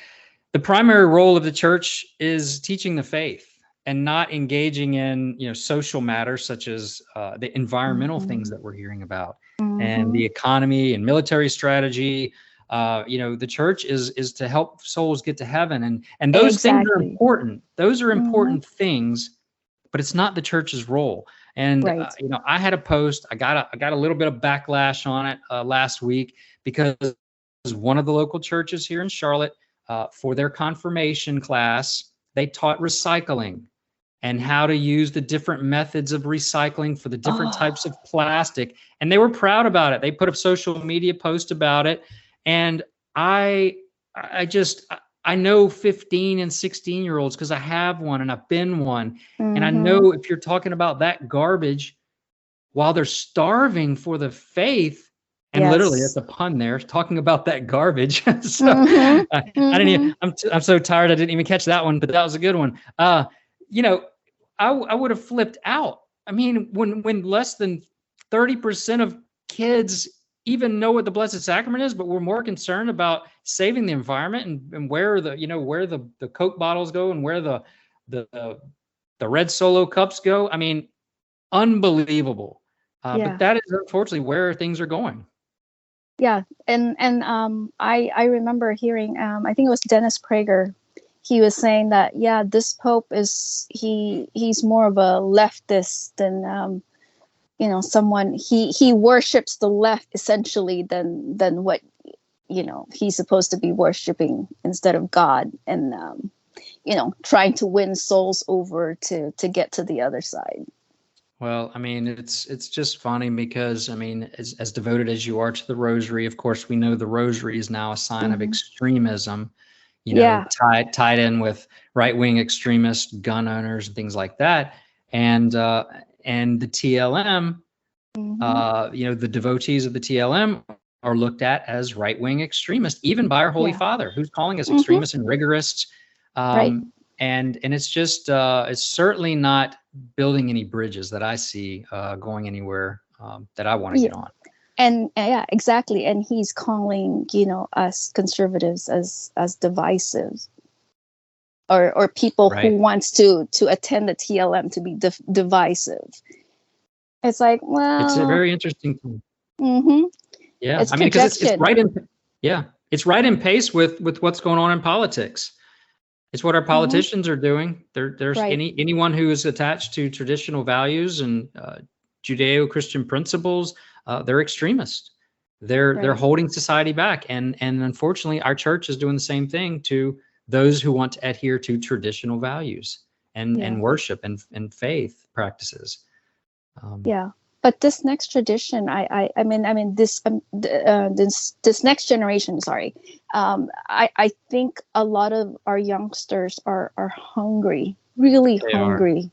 the primary role of the church is teaching the faith and not engaging in, social matters such as the environmental things that we're hearing about and the economy and military strategy. The church is to help souls get to heaven, and those things are important. Those are important things, but it's not the church's role. And I had a post. I got a little bit of backlash on it last week, because one of the local churches here in Charlotte, for their confirmation class, they taught recycling. and how to use the different methods of recycling for the different types of plastic. And they were proud about it. They put a social media post about it. And I know 15 and 16-year-olds because I have one and I've been one. And I know if you're talking about that garbage while they're starving for the faith, and literally that's a pun there, talking about that garbage. So I didn't even, I'm so tired I didn't even catch that one, but that was a good one. You know, I would have flipped out. I mean, when less than 30% of kids even know what the Blessed Sacrament is, but we're more concerned about saving the environment and where the Coke bottles go and where the red Solo cups go. I mean, unbelievable. But that is unfortunately where things are going. Yeah, and I remember hearing I think it was Dennis Prager. He was saying that this Pope he's more of a leftist than someone he worships the left essentially than what he's supposed to be worshiping instead of God, and trying to win souls over to get to the other side. Well, I mean, it's just funny because, I mean, as devoted as you are to the Rosary, of course, we know the Rosary is now a sign of extremism, tied in with right-wing extremist gun owners and things like that. And the TLM, the devotees of the TLM are looked at as right-wing extremists, even by our Holy Father, who's calling us extremists and rigorists. Right. And it's just, it's certainly not building any bridges that I see going anywhere that I want to get on. And exactly. And he's calling, us conservatives as divisive, or people who wants to attend the TLM to be divisive. It's like, well, it's a very interesting thing. Yeah, it's because it's right in, it's right in pace with what's going on in politics. It's what our politicians are doing. There's anyone who is attached to traditional values and Judeo-Christian principles, they're extremists. They're holding society back, and unfortunately, our church is doing the same thing to those who want to adhere to traditional values and worship and faith practices. But this next tradition, this next generation, I think a lot of our youngsters are hungry, really hungry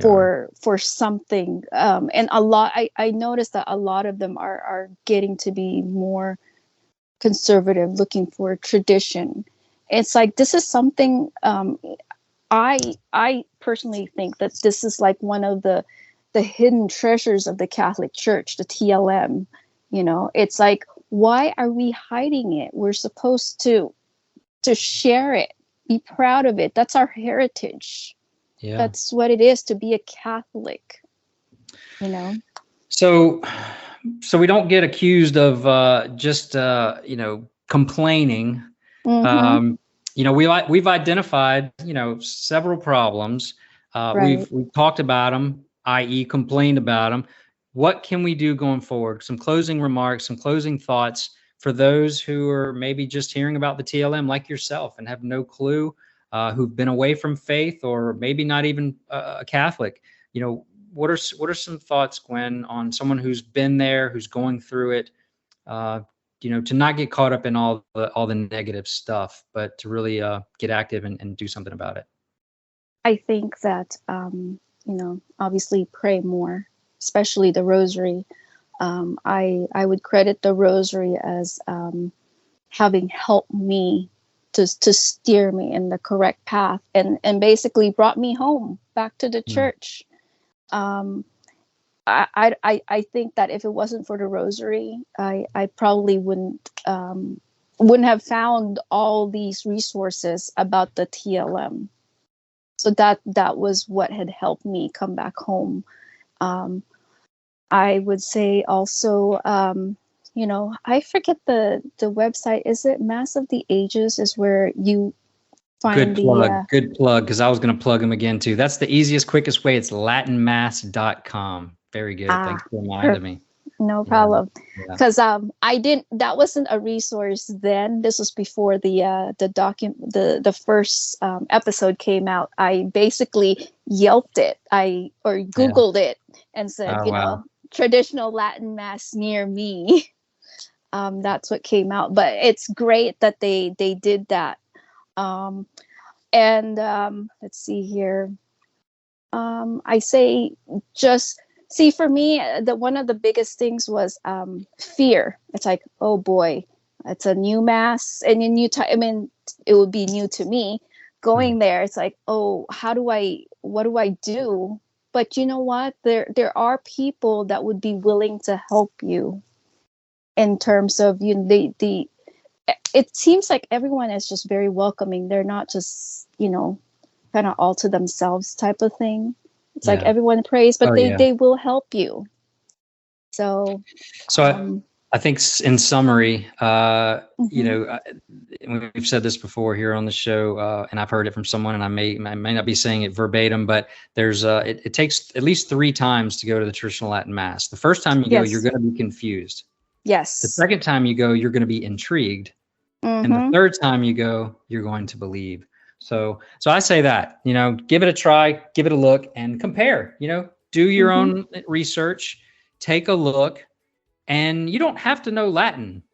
for something. And a lot, I noticed that a lot of them are getting to be more conservative, looking for tradition. It's like, this is something, I personally think that this is like one of the hidden treasures of the Catholic Church, the TLM. It's like, why are we hiding it? We're supposed to share it, be proud of it. That's our heritage. That's what it is to be a Catholic. So we don't get accused of just complaining. We've identified several problems. We've talked about them, i.e. complained about them. What can we do going forward? Some closing remarks, some closing thoughts for those who are maybe just hearing about the TLM like yourself and have no clue, who've been away from faith or maybe not even a Catholic. What are some thoughts, Gwen, on someone who's been there, who's going through it, to not get caught up in all the negative stuff, but to really get active and do something about it? I think that obviously pray more, especially the Rosary. I would credit the Rosary as having helped me to steer me in the correct path and basically brought me home back to the church. I think that if it wasn't for the Rosary, I probably wouldn't have found all these resources about the TLM. So that was what had helped me come back home. I would say also, I forget the website. Is it Mass of the Ages is where you find good plug, because I was going to plug them again too. That's the easiest, quickest way. It's latinmass.com. Very good. Thanks for reminding me. No problem. Yeah. Because that wasn't a resource then. This was before the first episode came out. I basically Yelped it. Or Googled it and said, Oh, wow. traditional Latin mass near me. That's what came out. But it's great that they did that. Let's see here. I say just see, for me, one of the biggest things was fear. It's like, oh boy, it's a new mass and a new time. I mean, it would be new to me going there. It's like, oh, what do I do? But you know what? There are people that would be willing to help you in terms of, it seems like everyone is just very welcoming. They're not just, kind of all to themselves type of thing. It's like everyone prays, but they will help you. So I think in summary, we've said this before here on the show, and I've heard it from someone, and I may not be saying it verbatim, but there's it takes at least 3 times to go to the traditional Latin Mass. The first time you go, you're going to be confused. Yes. The second time you go, you're going to be intrigued. And the third time you go, you're going to believe. So I say that, give it a try, give it a look, and compare, do your own research, take a look, and you don't have to know Latin.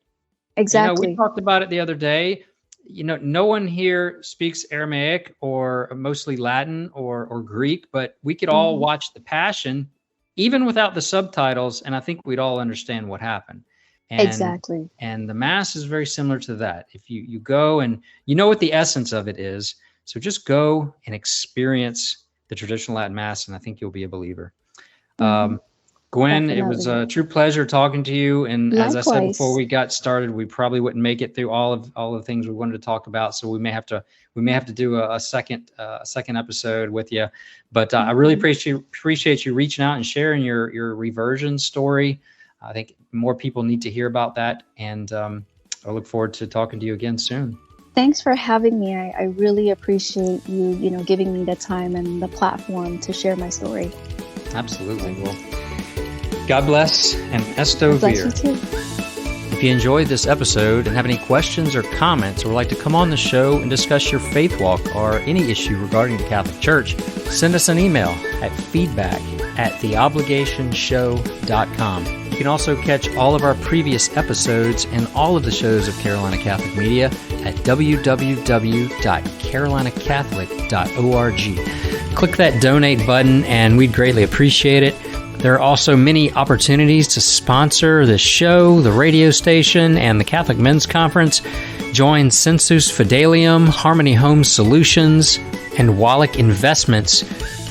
Exactly. We talked about it the other day. No one here speaks Aramaic or mostly Latin or Greek, but we could all watch the Passion, even without the subtitles, and I think we'd all understand what happened. Exactly. And the Mass is very similar to that. If you go and you know what the essence of it is, so just go and experience the traditional Latin Mass, and I think you'll be a believer. Gwen, Definitely. It was a true pleasure talking to you. And Likewise. As I said before we got started, we probably wouldn't make it through all of the things we wanted to talk about. So we may have to do a second episode with you. But I really appreciate you reaching out and sharing your reversion story. I think more people need to hear about that, and I look forward to talking to you again soon. Thanks for having me. I really appreciate you, giving me the time and the platform to share my story. Absolutely. Well, God bless and Esto Bless Vir. you too. If you enjoyed this episode and have any questions or comments or would like to come on the show and discuss your faith walk or any issue regarding the Catholic Church, send us an email at feedback@theobligationshow.com. You can also catch all of our previous episodes and all of the shows of Carolina Catholic Media at www.carolinacatolic.org. Click that donate button and we'd greatly appreciate it. There are also many opportunities to sponsor the show, the radio station, and the Catholic Men's Conference. Join Sensus Fidelium, Harmony Home Solutions, and Wallach Investments,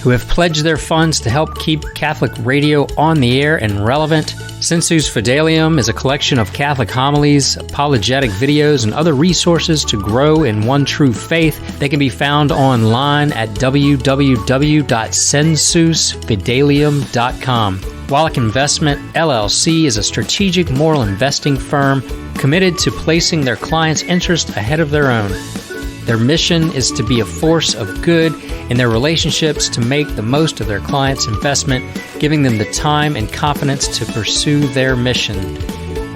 who have pledged their funds to help keep Catholic radio on the air and relevant. Sensus Fidelium is a collection of Catholic homilies, apologetic videos, and other resources to grow in one true faith. They can be found online at www.sensusfidelium.com. Wallach Investment, LLC is a strategic moral investing firm committed to placing their clients' interests ahead of their own. Their mission is to be a force of good in their relationships to make the most of their clients' investment, giving them the time and confidence to pursue their mission.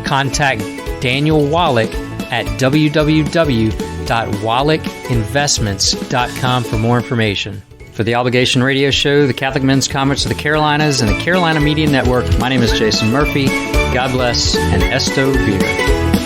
Contact Daniel Wallach at www.wallachinvestments.com for more information. For the Obligation Radio Show, the Catholic Men's Conference of the Carolinas, and the Carolina Media Network, my name is Jason Murphy. God bless and Esto Vir.